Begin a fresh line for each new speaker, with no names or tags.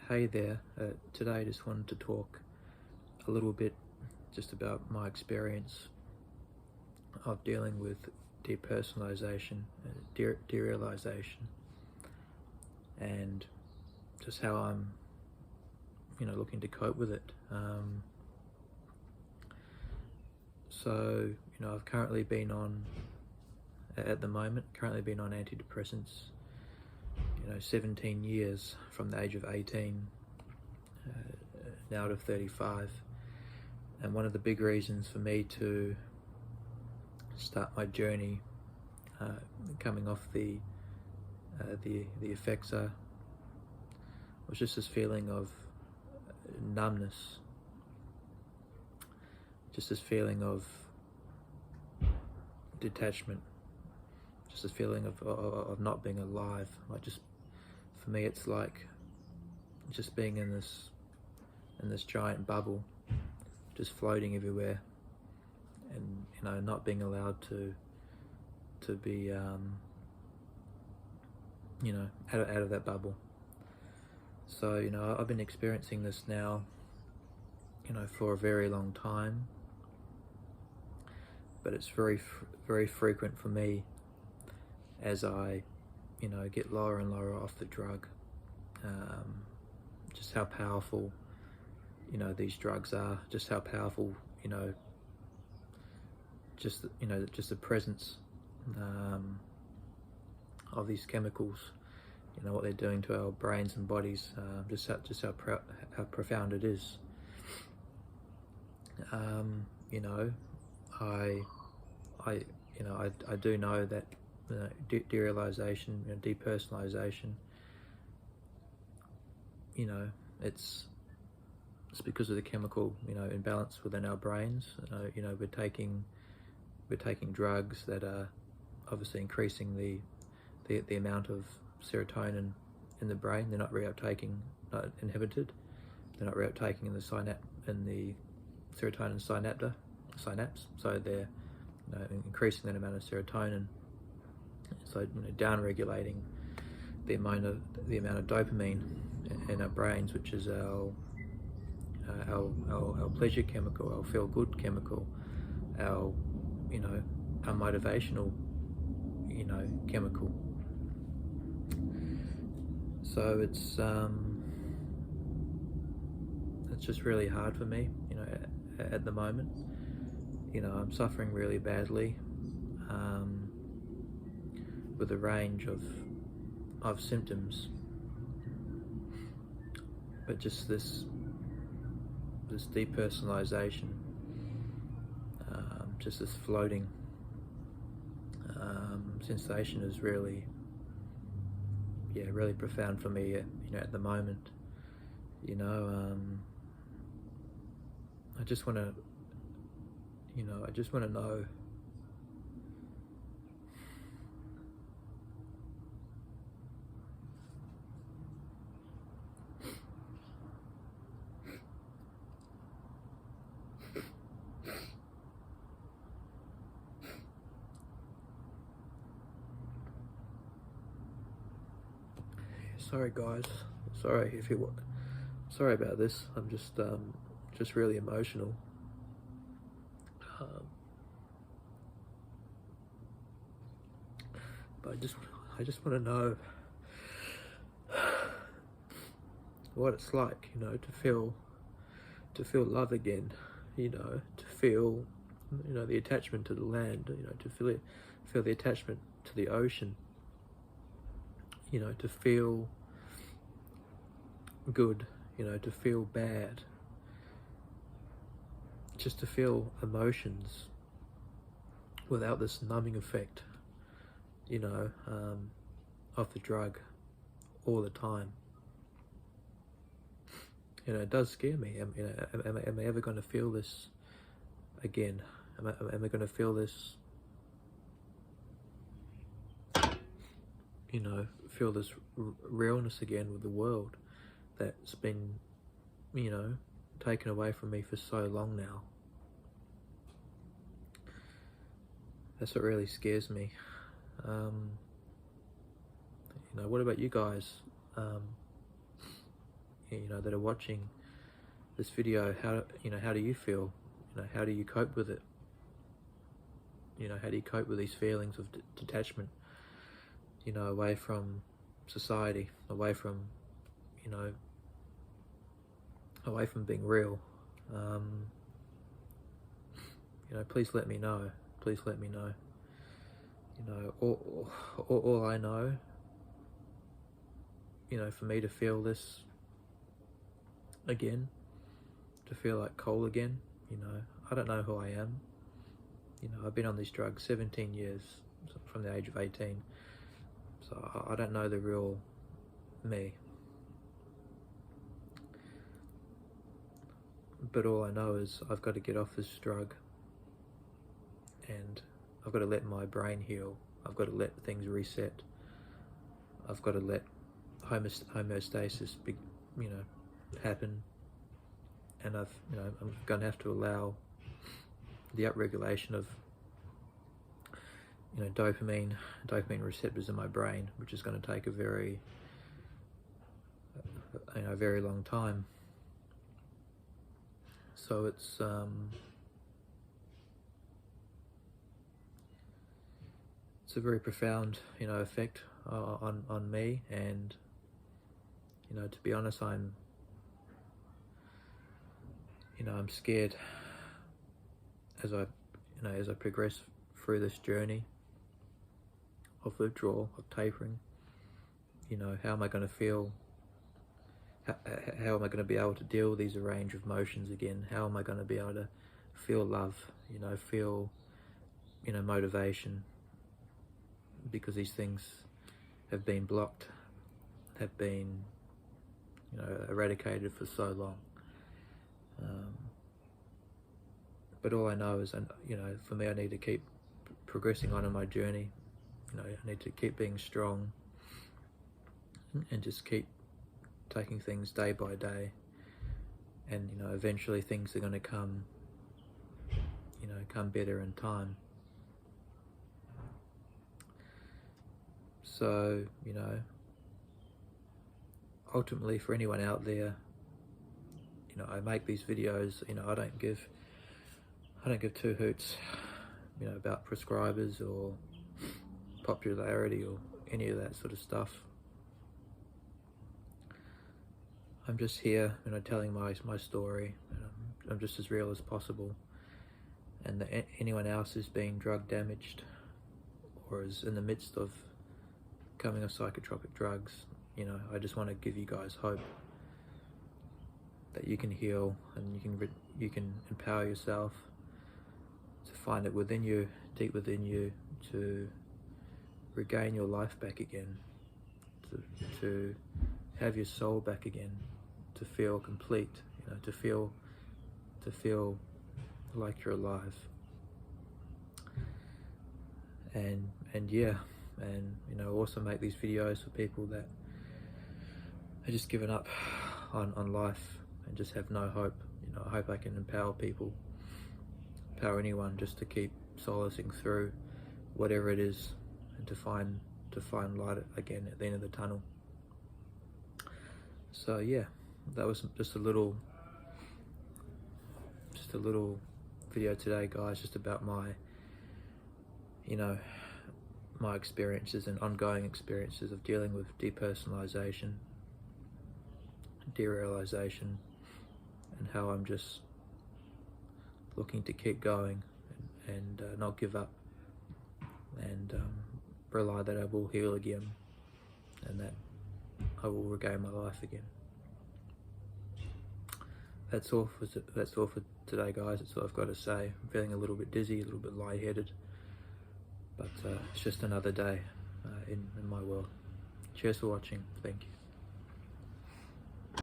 Hey there, today I just wanted to talk a little bit just about my experience of dealing with depersonalisation, derealisation, and just how I'm, looking to cope with it. So, I've currently been on, at the moment, been on antidepressants, 17 years from the age of 18 now to 35. And one of the big reasons for me to start my journey coming off the effects was just this feeling of numbness, just this feeling of detachment, just this feeling of not being alive. For me, it's like just being in this giant bubble, just floating everywhere, and not being allowed to be out of that bubble. So I've been experiencing this now for a very long time, but it's very frequent for me as I get lower and lower off the drug. Just how powerful these drugs are, just how powerful just the presence of these chemicals, what they're doing to our brains and bodies, just how profound it is. I do know that derealisation, depersonalisation, it's because of the chemical imbalance within our brains. We're taking drugs that are obviously increasing the amount of serotonin in the brain. They're not reuptaking, not inhibited. They're not reuptaking in the serotonin synapse. So they're increasing that amount of serotonin. So down regulating the amount of dopamine in our brains, which is our pleasure chemical, our feel good chemical, our motivational chemical. So it's just really hard for me at the moment. I'm suffering really badly with a range of symptoms, but just this depersonalisation, just this floating sensation is really profound for me at the moment. I just want to know sorry guys, sorry about this. I'm just really emotional. But I just want to know what it's like, to feel love again, to feel, the attachment to the land, to feel the attachment to the ocean, to feel good, to feel bad, just to feel emotions without this numbing effect, of the drug all the time. It does scare me. Am I ever going to feel this again? Am I going to feel this, feel this realness again with the world that's been, taken away from me for so long now? That's what really scares me. What about you guys? that are watching this video, how do you feel? How do you cope with it? How do you cope with these feelings of detachment, away from society, away from being real? Please let me know. Please let me know. All I know, for me to feel this again, to feel like Cole again, I don't know who I am. I've been on these drugs 17 years, from the age of 18, so I don't know the real me. But all I know is I've got to get off this drug, and I've got to let my brain heal. I've got to let things reset. I've got to let homeostasis happen, and I'm going to have to allow the upregulation of dopamine receptors in my brain, which is going to take a very very long time. So it's a very profound effect on me, and to be honest, I'm scared as I progress through this journey of withdrawal, of tapering. How am I going to feel? How am I going to be able to deal with these range of emotions again? How am I going to be able to feel love? Feel motivation? Because these things have been blocked, have been eradicated for so long. But all I know is, for me, I need to keep progressing on in my journey. I need to keep being strong, and just keep taking things day by day. And eventually things are going to come better in time. So ultimately, for anyone out there, I make these videos. I don't give two hoots about prescribers or popularity or any of that sort of stuff. I'm just here, telling my story. I'm just as real as possible. And anyone else is being drug damaged, or is in the midst of coming off psychotropic drugs, I just want to give you guys hope that you can heal, and you can empower yourself to find it within you, deep within you, to regain your life back again, to have your soul back again, to feel complete, to feel like you're alive. And also make these videos for people that are just given up on life and just have no hope. I hope I can empower people, empower anyone, just to keep solacing through whatever it is, and to find light again at the end of the tunnel. So yeah, that was just a little video today, guys, just about my my experiences and ongoing experiences of dealing with depersonalisation, derealisation, and how I'm just looking to keep going and not give up, and rely that I will heal again, and that I will regain my life again. That's all for today, guys. That's all I've got to say. I'm feeling a little bit dizzy, a little bit lightheaded, but it's just another day in my world. Cheers for watching. Thank you.